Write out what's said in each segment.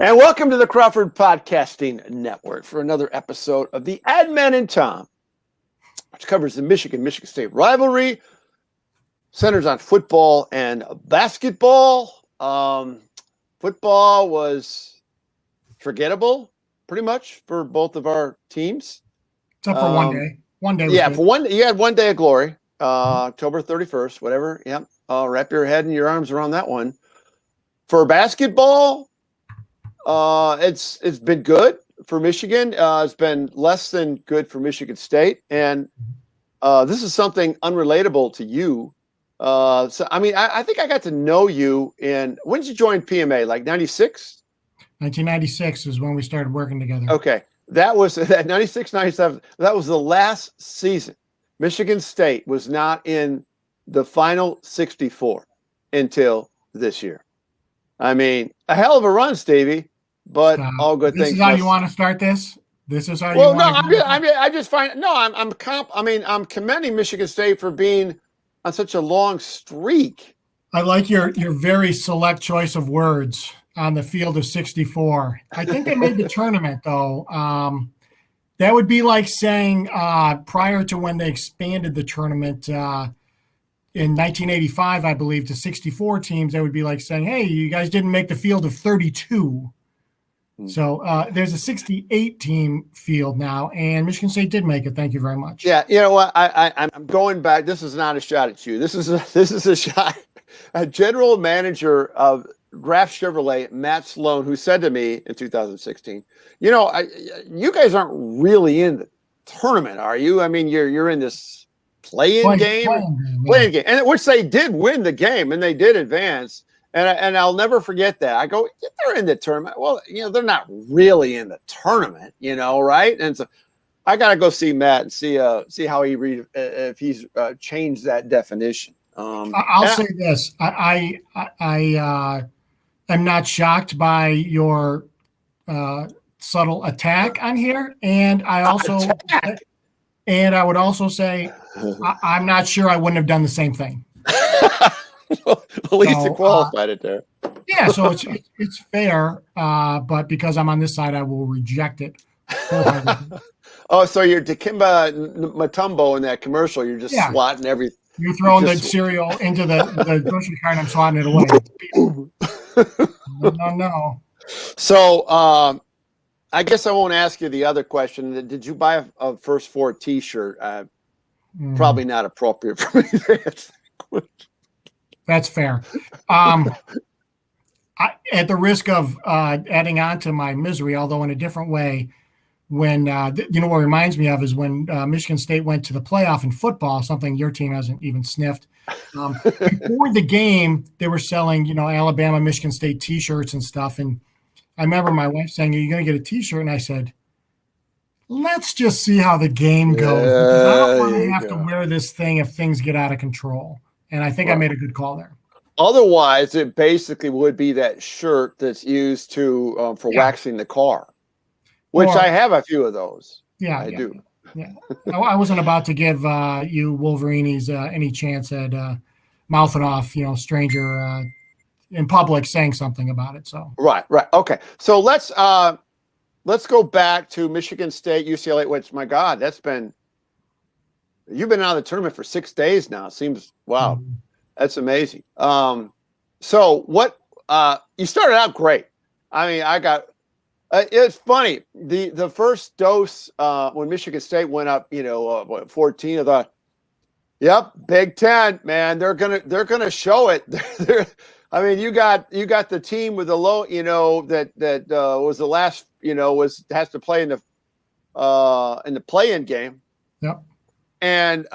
And welcome to the Crawford Podcasting Network for another episode of the Admin and Tom, which covers the Michigan State rivalry, centers on football and basketball. Football was forgettable, pretty much, for both of our teams. Except for one day. One day was yeah, good. for one, you had one day of glory, October 31st, whatever. Yep. Wrap your head and your arms around that one. For basketball, it's been good for Michigan. It's been less than good for Michigan State. And this is something unrelatable to you. I think I got to know you when did you join PMA? Like 96? 1996 is when we started working together. Okay. That was that 96, 97. That was the last season. Michigan State was not in the final 64 until this year. I mean, a hell of a run, Stevie. But all good things. This is how you want to start this? This is how you want to I'm commending Michigan State for being on such a long streak. I like your very select choice of words on the field of 64. I think they made the tournament, though. That would be like saying prior to when they expanded the tournament in 1985, I believe, to 64 teams, that would be like saying, hey, you guys didn't make the field of 32. So there's a 68-team field now, and Michigan State did make it. Thank you very much. Yeah, you know what? I'm going back. This is not a shot at you. This is a shot. A general manager of Graf Chevrolet, Matt Sloan, who said to me in 2016, you guys aren't really in the tournament, are you? I mean, you're in this playing game, and which they did win the game, and they did advance. And I'll never forget that. I go, they're in the tournament. Well, they're not really in the tournament, right? And so I got to go see Matt and see how he if he's changed that definition. I'll say this: I am not shocked by your subtle attack on here, and I would also say I'm not sure I wouldn't have done the same thing. Well, at least you qualified it there. Yeah, so it's fair, but because I'm on this side, I will reject it. Oh, so you're Dikemba Mutombo in that commercial. You're just swatting everything. You're throwing the cereal into the grocery cart and I'm swatting it away. No. So I guess I won't ask you the other question. Did you buy a First Four T-shirt? Probably not appropriate for me to answer. That's fair. At the risk of adding on to my misery, although in a different way, when what reminds me of is when Michigan State went to the playoff in football, something your team hasn't even sniffed. Before the game, they were selling, Alabama, Michigan State T-shirts and stuff. And I remember my wife saying, "Are you going to get a T-shirt?" And I said, "Let's just see how the game goes. Because I don't want to have to wear this thing if things get out of control." And I think I made a good call there. Otherwise, it basically would be that shirt that's used for waxing the car, which I have a few of those. Yeah, I do. Yeah, I wasn't about to give you Wolverines any chance at mouthing off, stranger in public saying something about it. So right, okay. So let's go back to Michigan State, UCLA. Which, my God, you've been out of the tournament for 6 days now. It seems, wow, that's amazing. So what, you started out great. I mean, it's funny. The first dose, when Michigan State went up, 14, I thought, yep, Big Ten, man, they're going to show it. I mean, you got the team with the low, that was the last, has to play in the play-in game. Yep. And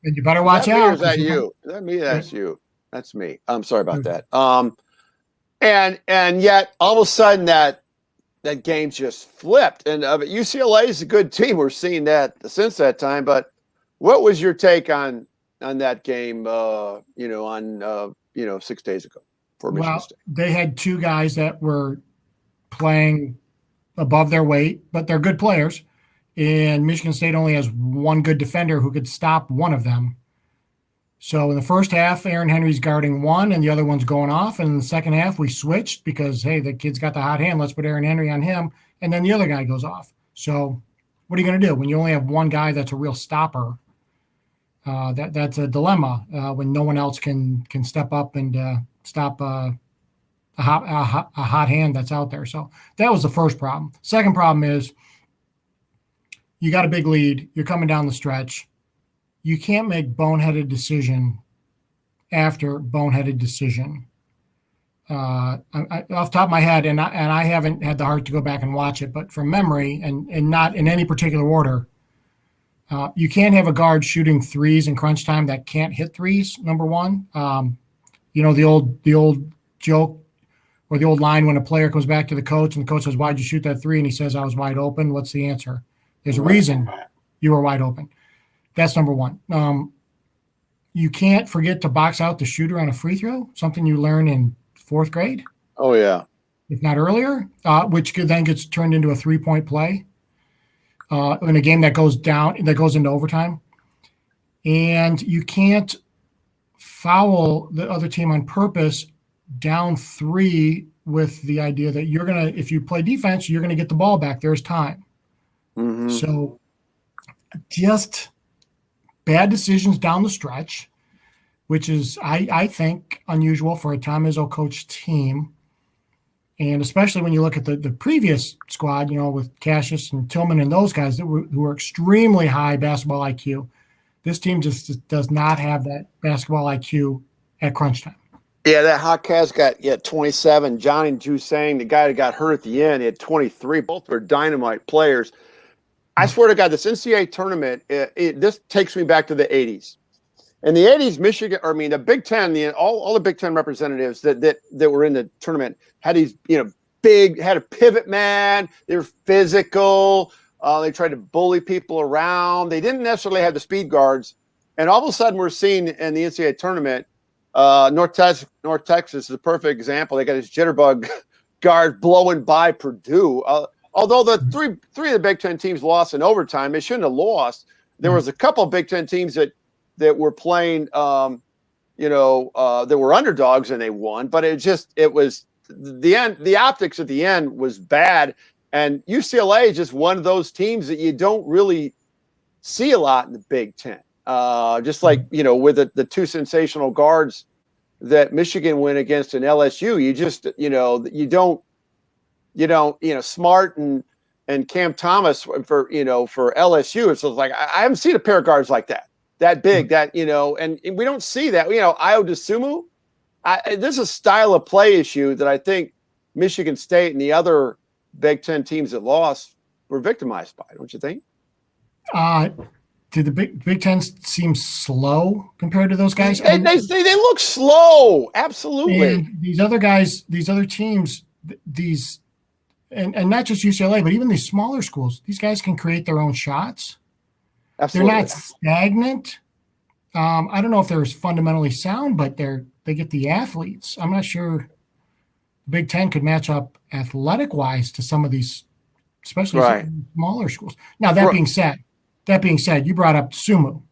you better watch out. Is that you? That's you. That's me. I'm sorry about that. And yet all of a sudden that game just flipped. And UCLA is a good team. We're seeing that since that time. But what was your take on that game? 6 days ago for Michigan State. They had two guys that were playing above their weight, but they're good players. And Michigan State only has one good defender who could stop one of them. So in the first half, Aaron Henry's guarding one and the other one's going off. And in the second half, we switched because, hey, the kid's got the hot hand. Let's put Aaron Henry on him. And then the other guy goes off. So what are you going to do when you only have one guy that's a real stopper? That's a dilemma when no one else can step up and stop a hot hand that's out there. So that was the first problem. Second problem is you got a big lead. You're coming down the stretch. You can't make boneheaded decision after boneheaded decision. Off the top of my head, and I haven't had the heart to go back and watch it, but from memory and not in any particular order, you can't have a guard shooting threes in crunch time that can't hit threes. Number one, the old joke or the old line when a player comes back to the coach and the coach says, "Why'd you shoot that three?" And he says, "I was wide open." What's the answer? There's a reason you were wide open. That's number one. You can't forget to box out the shooter on a free throw, something you learn in fourth grade. Oh, yeah. If not earlier, which then gets turned into a three-point play in a game that goes into overtime. And you can't foul the other team on purpose down three with the idea that if you play defense, you're going to get the ball back. There's time. Mm-hmm. So just bad decisions down the stretch, which is, I think, unusual for a Tom Izzo coach team. And especially when you look at the previous squad, with Cassius and Tillman and those guys who were extremely high basketball IQ. This team just does not have that basketball IQ at crunch time. Yeah, that Hawkeyes got 27. Johnny Jusang, the guy that got hurt at the end, he had 23. Both were dynamite players. I swear to God, this NCAA tournament, this takes me back to the 80s. In the 80s, the Big Ten, all the Big Ten representatives that were in the tournament had these, had a pivot man. They were physical. They tried to bully people around. They didn't necessarily have the speed guards. And all of a sudden, we're seeing in the NCAA tournament, North Texas is a perfect example. They got this jitterbug guard blowing by Purdue. Although the three of the Big Ten teams lost in overtime, they shouldn't have lost. There was a couple of Big Ten teams that were playing, that were underdogs and they won. But it was the end. The optics at the end was bad, and UCLA is just one of those teams that you don't really see a lot in the Big Ten. Just like with the two sensational guards that Michigan went against in LSU, you just you don't Smart and Cam Thomas for LSU. It's like I haven't seen a pair of guards like that big, and we don't see that. Ayo Dosunmu, this is a style of play issue that I think Michigan State and the other Big Ten teams that lost were victimized by. Don't you think? Did the Big Ten seem slow compared to those guys? They look slow, absolutely. And these other guys, these other teams, and not just UCLA, but even these smaller schools, these guys can create their own shots. Absolutely. They're not stagnant. I don't know if they're fundamentally sound, but they get the athletes. I'm not sure the Big Ten could match up athletic-wise to some of these, especially some smaller schools. Now, that being said, you brought up Sumu,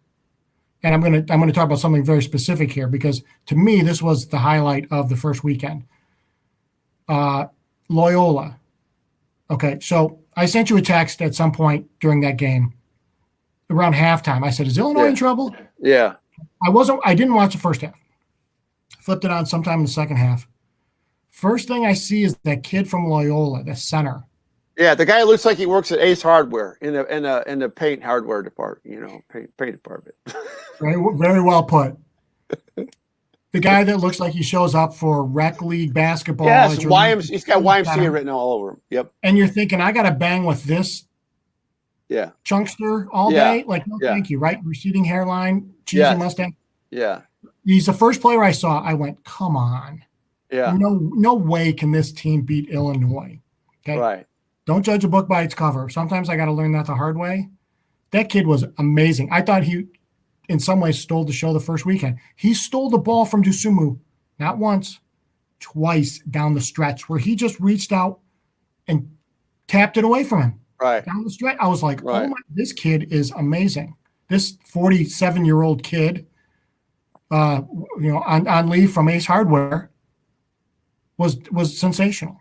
and I'm going to talk about something very specific here because to me this was the highlight of the first weekend. Loyola. Okay, so I sent you a text at some point during that game, around halftime. I said, "Is Illinois in trouble?" Yeah. I didn't watch the first half. Flipped it on sometime in the second half. First thing I see is that kid from Loyola, the center. Yeah, the guy looks like he works at Ace Hardware in the paint hardware department, paint department. Very, very well put. The guy that looks like he shows up for rec league basketball. Yes, he's got YMCA written all over him. Yep. And you're thinking, I got to bang with this chunkster all day? Like, no, thank you, right? Receding hairline, cheesy mustache. Yeah. He's the first player I saw. I went, come on. Yeah. No way can this team beat Illinois. Okay. Right. Don't judge a book by its cover. Sometimes I got to learn that the hard way. That kid was amazing. I thought he, in some ways, stole the show the first weekend. He stole the ball from Dosunmu, not once, twice down the stretch, where he just reached out and tapped it away from him. Right. Down the stretch. I was like, oh my, this kid is amazing. This 47-year-old kid, on leave from Ace Hardware was sensational.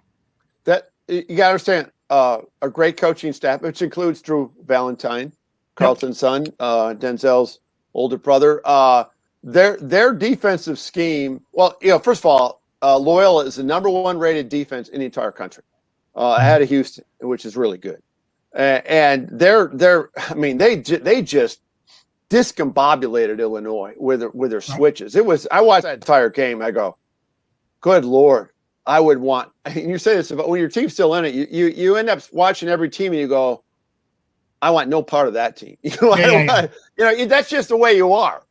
That you got to understand, a great coaching staff, which includes Drew Valentine, Carlton's son, Denzel's older brother. Their defensive scheme. Well, first of all, Loyola is the #1 rated defense in the entire country, ahead of Houston, which is really good. And they just discombobulated Illinois with their switches. I watched that entire game. I go, good Lord, I would want. You say this about when your team's still in it. You end up watching every team and you go, I want no part of that team. That's just the way you are.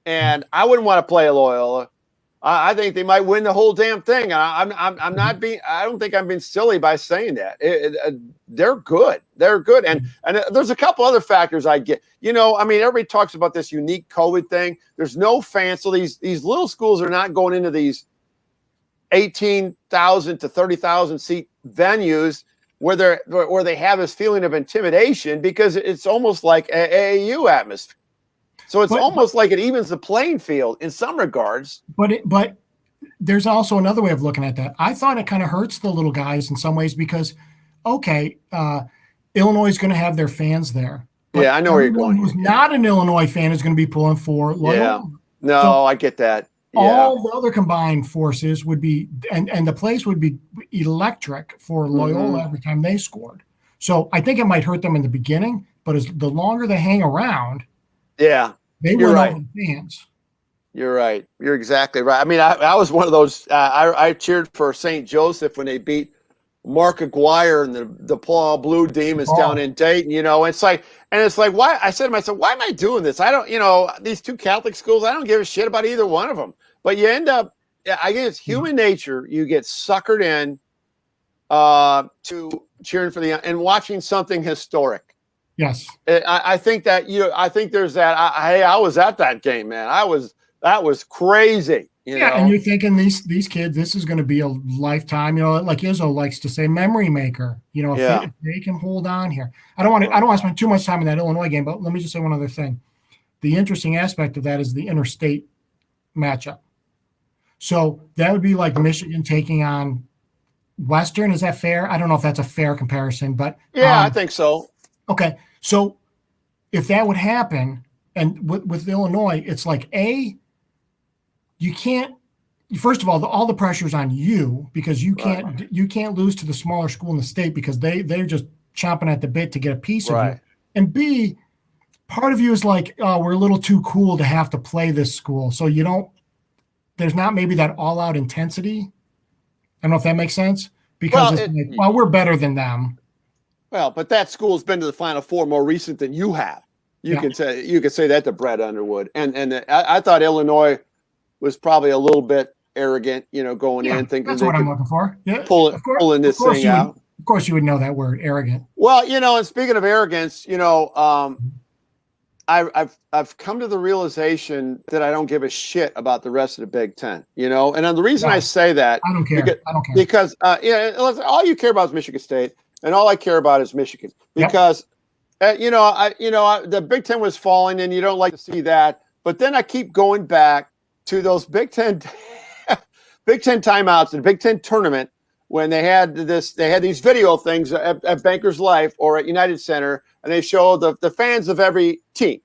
And I wouldn't want to play Loyola. I think they might win the whole damn thing. I'm not being. I don't think I'm being silly by saying that. They're good. They're good. And there's a couple other factors I get. Everybody talks about this unique COVID thing. There's no fans, so these little schools are not going into these 18,000 to 30,000 seat venues where they have this feeling of intimidation because it's almost like an AAU atmosphere. So it's almost like it evens the playing field in some regards. But there's also another way of looking at that. I thought it kind of hurts the little guys in some ways because, Illinois is going to have their fans there. Yeah, I know where you're going. Who's not an Illinois fan is going to be pulling for Loyola. Yeah, no, so I get that. Yeah. All the other combined forces would be, and the place would be electric for Loyola every time they scored. So I think it might hurt them in the beginning, but the longer they hang around, they win over the fans. You're right. You're exactly right. I was one of those. I cheered for St. Joseph when they beat Mark Aguirre and the Paul Blue Demons down in Dayton. It's like why? I said to myself, why am I doing this? I don't. These two Catholic schools, I don't give a shit about either one of them. But you end up. I guess it's human nature. You get suckered in to cheering for and watching something historic. Yes, I think that I think there's that. I was at that game, man. That was crazy. And you're thinking these kids, this is going to be a lifetime. Like Izzo likes to say, memory maker. If they can hold on here. I don't want to spend too much time in that Illinois game, but let me just say one other thing. The interesting aspect of that is the interstate matchup. So that would be like Michigan taking on Western. Is that fair? I don't know if that's a fair comparison, but I think so. Okay. So if that would happen, and with Illinois, it's like you can't. First of all the pressure's on you because you can't lose to the smaller school in the state because they're just chomping at the bit to get a piece of you. And B, part of you is like, we're a little too cool to have to play this school, so you don't. There's not maybe that all-out intensity. I don't know if that makes sense because we're better than them. Well, but that school's been to the Final Four more recent than you have. You could say that to Brett Underwood, and I thought Illinois was probably a little bit arrogant, going in thinking that's what I'm looking for. Yeah, pulling this thing out. Of course, you would know that word, arrogant. Well, and speaking of arrogance, I've come to the realization that I don't give a shit about the rest of the Big Ten, and the reason I say that, I don't care. Because all you care about is Michigan State, and all I care about is Michigan because. The Big Ten was falling, and you don't like to see that. But then I keep going back to those Big Ten timeouts and Big Ten tournament when they had these video things at Bankers Life or at United Center, and they showed the fans of every team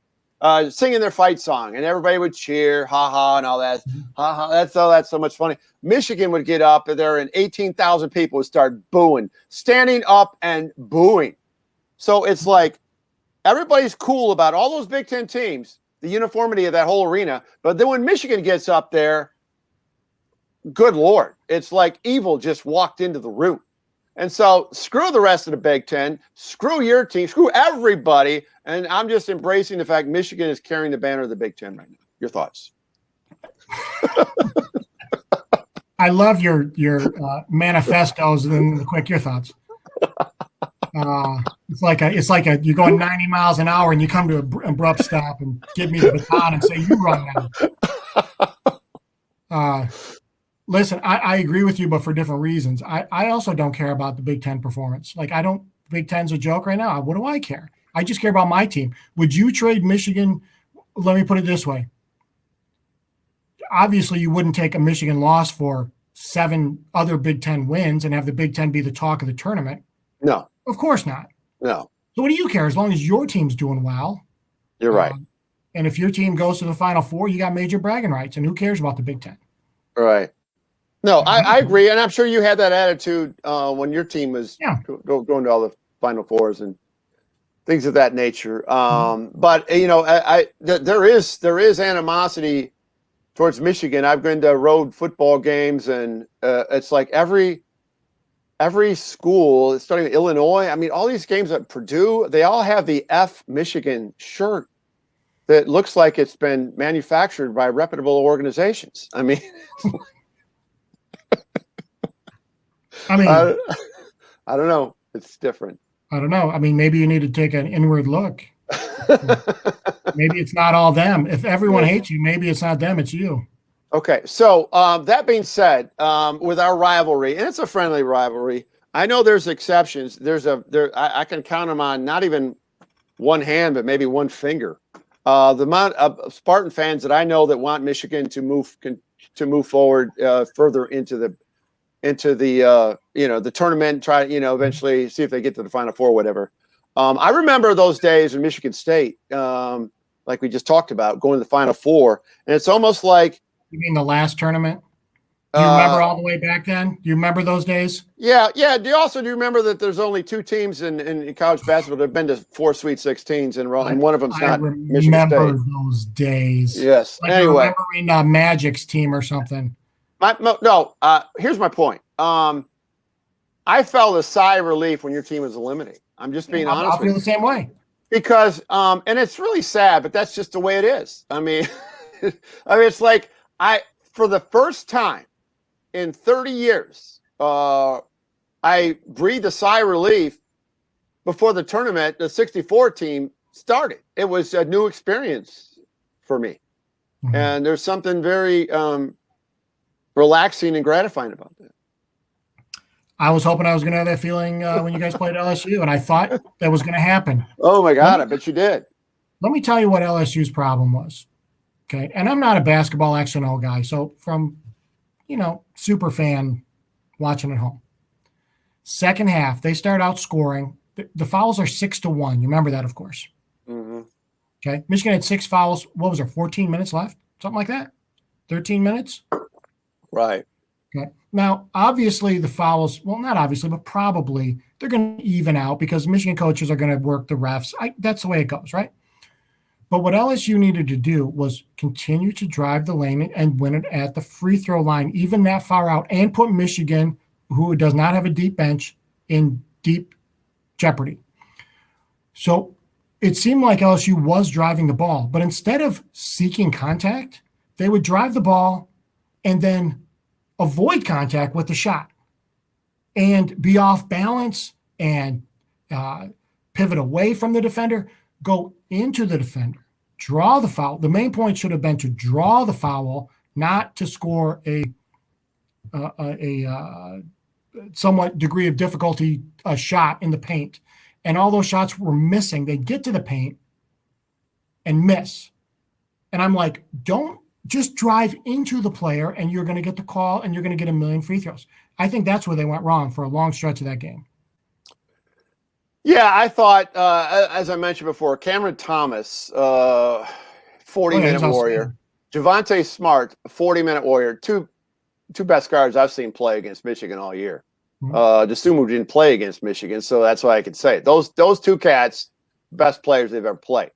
singing their fight song, and everybody would cheer, ha ha, and all that. Ha ha, that's so much funny. Michigan would get up there, and 18,000 people would start booing, standing up and booing. So it's like. Everybody's cool about all those Big Ten teams, the uniformity of that whole arena. But then when Michigan gets up there, good Lord, it's like evil just walked into the room. And so screw the rest of the Big Ten, screw your team, screw everybody. And I'm just embracing the fact Michigan is carrying the banner of the Big Ten right now. Your thoughts? I love your manifestos and your thoughts. It's like you're going 90 miles an hour and you come to an abrupt stop and give me the baton and say, you run now. Listen, I agree with you, but for different reasons. I also don't care about the Big Ten performance. Big Ten's a joke right now. What do I care? I just care about my team. Would you trade Michigan? Let me put it this way. obviously you wouldn't take a Michigan loss for 7 other Big Ten wins and have the Big Ten be the talk of the tournament. No. Of course not. No. So what do you care? As long as your team's doing well. You're right. And if your team goes to the Final Four, you got major bragging rights. And who cares about the Big Ten? Right. No, I agree. And I'm sure you had that attitude when your team was going to all the Final Fours and things of that nature. But, there is animosity towards Michigan. I've been to road football games, and it's like every school, starting with Illinois, I mean, all these games at Purdue, they all have the F Michigan shirt that looks like it's been manufactured by reputable organizations. I mean, I don't know. It's different. I don't know. I mean, maybe you need to take an inward look. Maybe it's not all them. If everyone hates you, maybe it's not them, it's you. Okay. So that being said, with our rivalry, and it's a friendly rivalry, I know there's exceptions. I can count them on not even one hand, but maybe one finger. The amount of Spartan fans that I know that want Michigan to move forward further into the the tournament, try eventually see if they get to the Final Four, whatever. I remember those days in Michigan State, like we just talked about, going to the Final Four, and it's almost like. You mean the last tournament? Do you remember all the way back then? Do you remember those days? Yeah. Do you remember that there's only 2 teams in college basketball that have been to 4 Sweet 16s, and one of them's not Michigan State? I remember those days. Yes. Like anyway, remembering Magic's team or something. Here's my point. I felt a sigh of relief when your team was eliminated. I'm just being honest. I feel the same way. Because, and it's really sad, but that's just the way it is. I mean, it's like for the first time in 30 years, I breathed a sigh of relief before the tournament. The 64 team started. It was a new experience for me. Mm-hmm. And there's something very relaxing and gratifying about that. I was hoping I was going to have that feeling when you guys played LSU, and I thought that was going to happen. Oh, my God, I bet you did. Let me tell you what LSU's problem was, okay? And I'm not a basketball X and O guy, so from, super fan watching at home. Second half, they start out scoring. The fouls are 6-1. You remember that, of course. Mm-hmm. Okay, Michigan had 6 fouls. What was there, 14 minutes left? Something like that? 13 minutes? Right. Okay. Now, obviously, the fouls, well, not obviously, but probably they're going to even out because Michigan coaches are going to work the refs. That's the way it goes, right? But what LSU needed to do was continue to drive the lane and win it at the free throw line, even that far out, and put Michigan, who does not have a deep bench, in deep jeopardy. So it seemed like LSU was driving the ball, but instead of seeking contact, they would drive the ball and then avoid contact with the shot and be off balance and pivot away from the defender, go into the defender, draw the foul. The main point should have been to draw the foul, not to score a somewhat degree of difficulty shot in the paint. And all those shots were missing. They get to the paint and miss. And I'm like, don't just drive into the player and you're going to get the call and you're going to get a million free throws. I think that's where they went wrong for a long stretch of that game. Yeah, I thought, as I mentioned before, Cameron Thomas, 40-minute warrior. Javonte Smart, 40-minute warrior. Two best guards I've seen play against Michigan all year. Mm-hmm. DeSumo didn't play against Michigan, so that's why I could say it. Those 2 cats, best players they've ever played.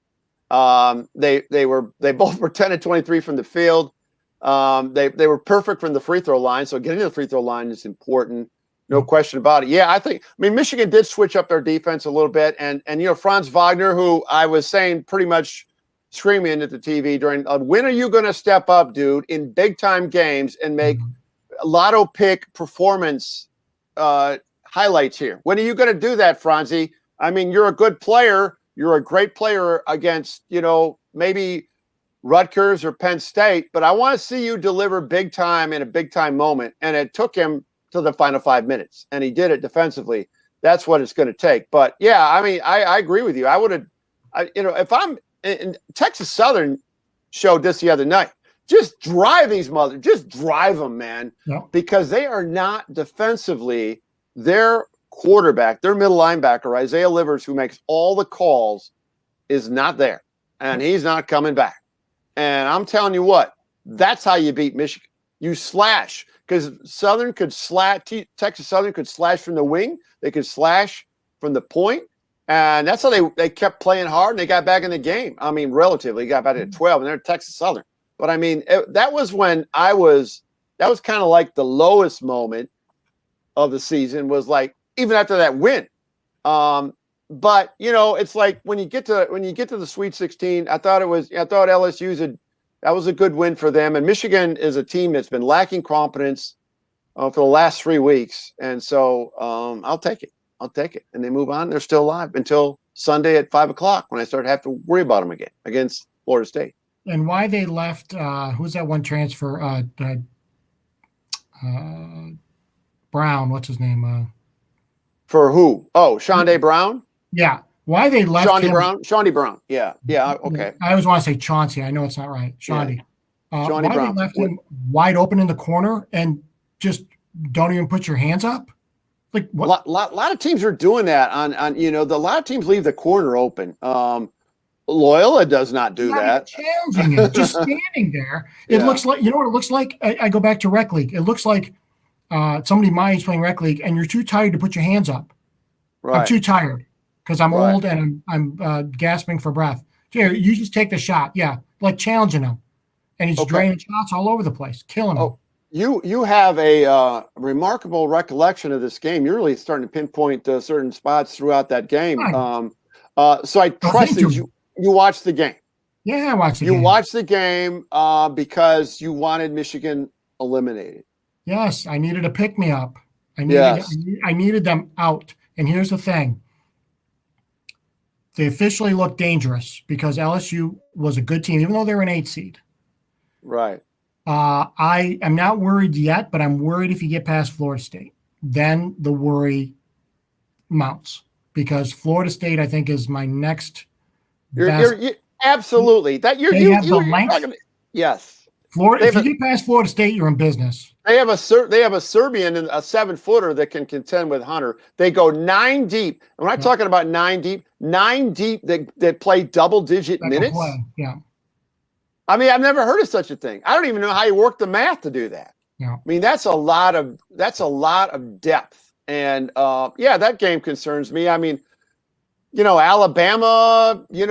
They both were 10 of 23 from the field. They were perfect from the free throw line. So getting to the free throw line is important. No question about it. Yeah, Michigan did switch up their defense a little bit. And Franz Wagner, who I was saying pretty much screaming at the TV during, when are you going to step up, dude, in big time games and make lotto pick performance highlights here? When are you going to do that, Franzi? I mean, you're a good player. You're a great player against, maybe Rutgers or Penn State, but I want to see you deliver big time in a big time moment. And it took him to the final 5 minutes, and he did it defensively. That's what it's going to take. But yeah, I agree with you. I would have, if I'm in Texas Southern showed this the other night. just drive these just drive them, man, Yep. because they are not defensively. Their quarterback, their middle linebacker, Isaiah Livers, who makes all the calls, is not there, and he's not coming back. And I'm telling you what, that's how you beat Michigan. You slash, because Southern could slash. Texas Southern could slash from the wing. They could slash from the point. And that's how they kept playing hard, and they got back in the game. I mean, relatively got back at 12, and they're Texas Southern. But I mean, that was when that was kind of like the lowest moment of the season, was like even after that win. But it's like when you get to the Sweet 16, I thought LSU's that was a good win for them. And Michigan is a team that's been lacking confidence for the last 3 weeks, and so I'll take it. And they move on. They're still alive until Sunday at 5:00 when I start to have to worry about them again against Florida State. And why they left, who's that one transfer? Brown, what's his name? For who? Oh, Shonda Brown? Yeah. Why they left Shonda Brown. Yeah. Okay. I always want to say Chauncey. I know it's not right. Shonda. Yeah. Why Brown. They left him wide open in the corner and just don't even put your hands up? Like what? A lot of teams are doing that on a lot of teams leave the corner open. Loyola does not do that. Challenging it, just standing there. It looks like, what it looks like? I go back to rec league. It looks like somebody my age playing rec league, and you're too tired to put your hands up. Right. I'm too tired because I'm old and I'm gasping for breath. Here, you just take the shot. Yeah, like challenging him, and he's draining shots all over the place, killing him. You have a remarkable recollection of this game. You're really starting to pinpoint certain spots throughout that game. So I trusted you. You watched the game. Yeah, I watched the game. You watched the game because you wanted Michigan eliminated. Yes, I needed a pick-me-up. I needed them out. And here's the thing. They officially looked dangerous because LSU was a good team, even though they were an 8 seed. Right. I am not worried yet, but I'm worried if you get past Florida State. Then the worry mounts because Florida State, I think, is my next best. You're absolutely. Yes. Florida. If you get past Florida State, you're in business. They have a Serbian and a 7-footer that can contend with Hunter. They go 9 deep. And when I'm talking about 9 deep that play double-digit minutes. Yeah. I mean, I've never heard of such a thing. I don't even know how you work the math to do that. Yeah. I mean, that's a lot of depth. And that game concerns me. I mean, Alabama, I mean,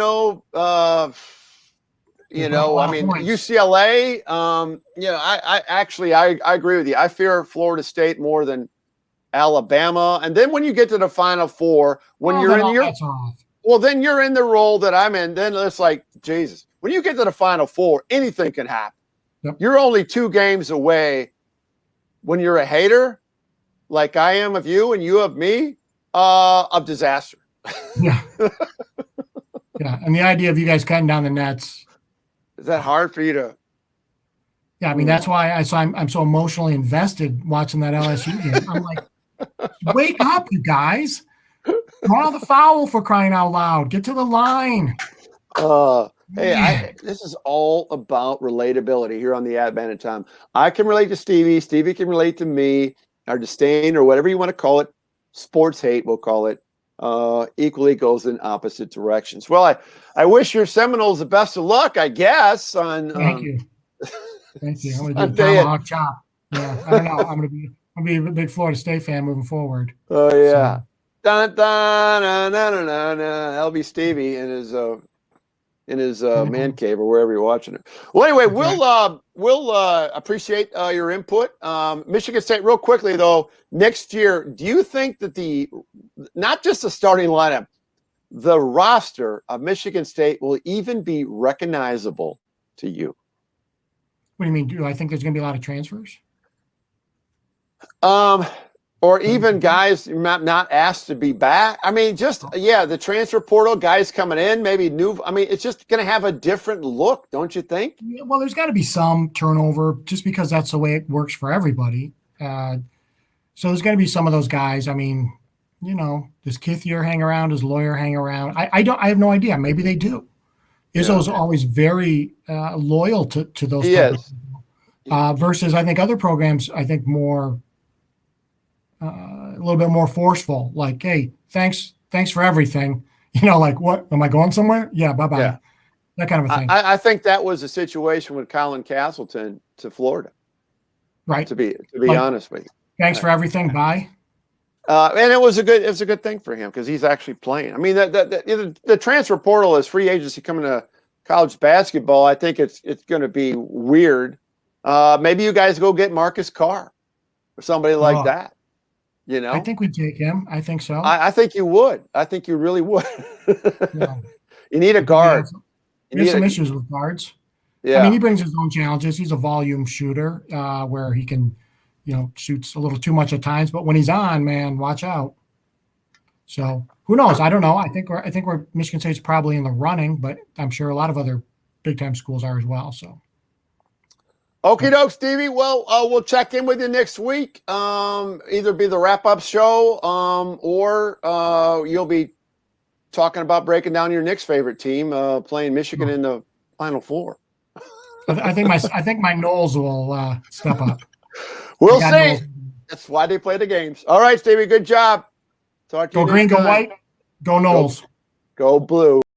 UCLA, I agree with you. I fear Florida State more than Alabama. And then when you get to the Final Four, then you're in the role that I'm in. Then it's like, Jesus, when you get to the Final Four, anything can happen. Yep. You're only 2 games away when you're a hater, like I am of you and you of me, of disaster. Yeah. Yeah. And the idea of you guys cutting down the nets. Is that hard for you to? Yeah, I mean, that's why I'm so emotionally invested watching that LSU game. I'm like, wake up, you guys. Draw the foul for crying out loud. Get to the line. This is all about relatability here on the Advantage Time. I can relate to Stevie. Stevie can relate to me, our disdain, or whatever you want to call it. Sports hate, we'll call it. Equally goes in opposite directions. Well, I wish your Seminoles the best of luck, I guess. Thank you. Thank you. I'm going to do Tomahawk Chop. Yeah, I don't know. I'm going to be a big Florida State fan moving forward. Oh, yeah. Dun, dun, dun, dun, dun, dun, dun. LB Stevie in his man cave or wherever you're watching it. Well, anyway, we'll appreciate your input. Michigan State, real quickly though, next year, do you think that not just the starting lineup, the roster of Michigan State will even be recognizable to you? What do you mean? Do I think there's going to be a lot of transfers? Or even guys not asked to be back. I mean, the transfer portal, guys coming in, maybe new. I mean, it's just going to have a different look, don't you think? Yeah, well, there's got to be some turnover just because that's the way it works for everybody. So there's going to be some of those guys. I mean, does Kithier hang around? Does Lawyer hang around? I have no idea. Maybe they do. Izzo's always very loyal to those. He is. Versus, I think other programs, I think more, a little bit more forceful. Like, hey, thanks for everything. Like, what? Am I going somewhere? Yeah, bye-bye. Yeah. That kind of a thing. I think that was the situation with Colin Castleton to Florida. Right. To be like, honest with you. Thanks for everything. Bye. And it was a good thing for him because he's actually playing. I mean, the transfer portal is free agency coming to college basketball. I think it's going to be weird. Maybe you guys go get Marcus Carr or somebody like that. I think we'd take him. I think so. I think you would. I think you really would. You need a guard. We have some issues with guards. Yeah. I mean, he brings his own challenges. He's a volume shooter where he can, shoots a little too much at times. But when he's on, man, watch out. So who knows? I don't know. I think we're Michigan State's probably in the running, but I'm sure a lot of other big time schools are as well. So. Okie doke, Stevie. Well, we'll check in with you next week. Either be the wrap-up show, or you'll be talking about breaking down your Knicks' favorite team, playing Michigan in the Final Four. I think my Knowles will step up. We'll see. Knowles. That's why they play the games. All right, Stevie. Good job. Talk to you. Go green, go white, go Knowles. Go blue.